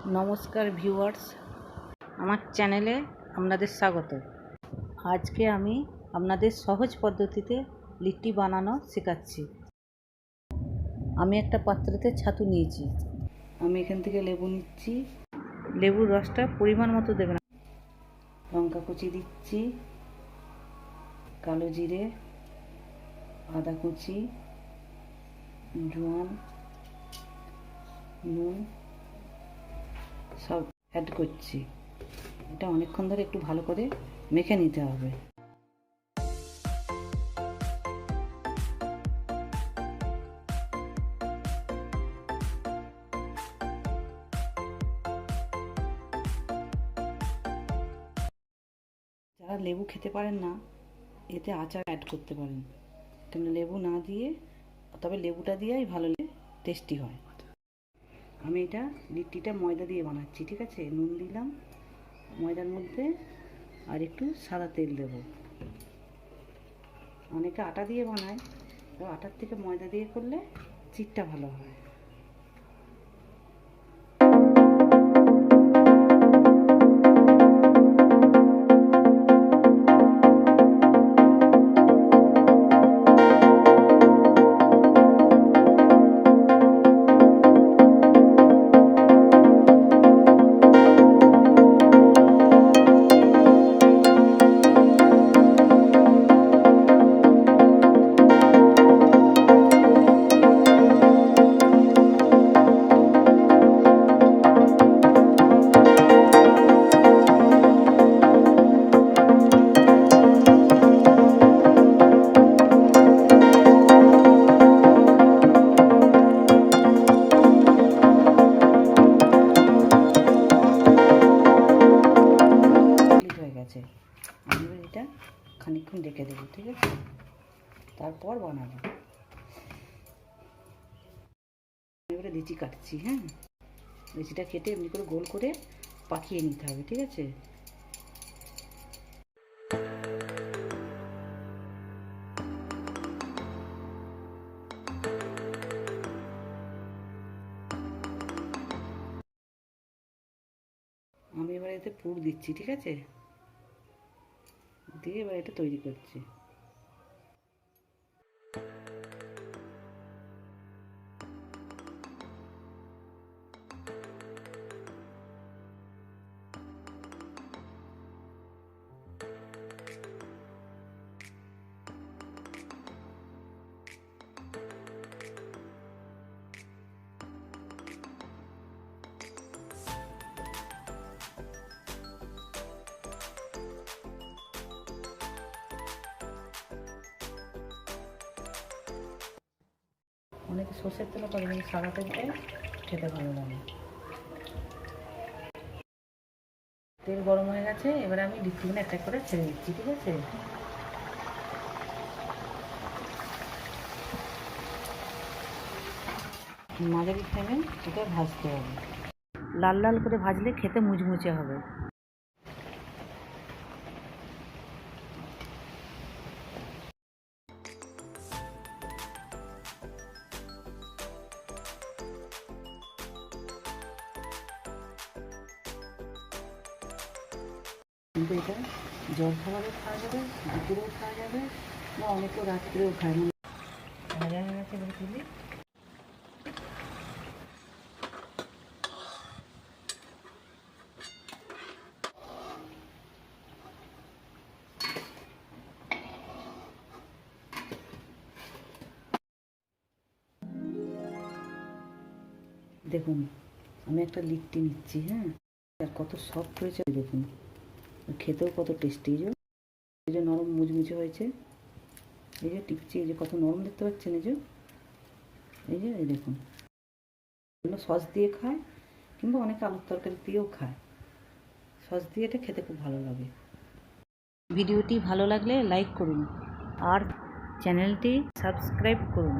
নমস্কার ভিউয়ার্স, আমার চ্যানেলে আপনাদের স্বাগত। আজকে আমি আপনাদের সহজ পদ্ধতিতে লিট্টি বানানো শেখাচ্ছি। আমি একটা পাত্রতে ছাতু নিয়েছি। আমি এখান থেকে লেবু নিচ্ছি। লেবুর রসটা পরিমাণ মতো দেবেন। লঙ্কা কুচি দিচ্ছি, কালো জিরে, আদা কুচি, জোয়ান, নুন সব অ্যাড করছি। এটা অনেকক্ষণ ধরে একটু ভালো করে মেখে নিতে হবে। যারা লেবু খেতে পারেন না, এতে আচার অ্যাড করতে পারেন, কেন লেবু না দিয়ে, তবে লেবুটা দিয়েই ভালো টেস্টি হয়। আমি এটা লিট্টিটা ময়দা দিয়ে বানাচ্ছি, ঠিক আছে। নুন দিলাম ময়দার মধ্যে, আর একটু সাদা তেল দেব। অনেকে আটা দিয়ে বানায়, তো আটার থেকে ময়দা দিয়ে করলে চিটটা ভালো হয়। আমি এটা খানিকক্ষণ রেখে দেবো, ঠিক আছে, তারপর বানাবো। এবারে লিচি কাটছি। হ্যাঁ, লিচিটা কেটে এমনি করে গোল করে পাকিয়ে নিতে হবে, ঠিক আছে। আমি এবার এতে পুর দিচ্ছি, ঠিক আছে, দিয়ে এবার এটা তৈরি করছি। অনেকে সর্ষের তেলও করে, কিন্তু সাদা তেলটাই খেতে ভালো লাগে। তেল গরম হয়ে গেছে, এবারে আমি লিট্টিগুলো একটা করে ছেড়ে দিচ্ছি, ঠিক আছে। মাঝারি ফ্লেমে এটা ভাজতে হবে। লাল লাল করে ভাজলে খেতে মুচমুচে হবে। কিন্তু এটা জল খাবারও খাওয়া যাবে, দুপুরেও খাওয়া যাবে, বা অনেকেও রাত্রেও খায়। ভাজা হয়ে গেছে, এবার তুলি। দেখুন, আমি একটা লিট্টি নিচ্ছি। হ্যাঁ, আর কত সফট হয়েছে দেখুন, খেতেও কত টেস্টি। এই যে নরম মুচমুচে হয়েছে, এই যে টিপছি, এই যে কত নরম দেখতে পাচ্ছেন, এই দেখুন। সস দিয়ে খায়, কিংবা অনেকে আলুর তরকারি দিয়েও খায়। সস দিয়ে এটা খেতে খুব ভালো লাগে। ভিডিওটি ভালো লাগলে লাইক করুন আর চ্যানেলটি সাবস্ক্রাইব করুন।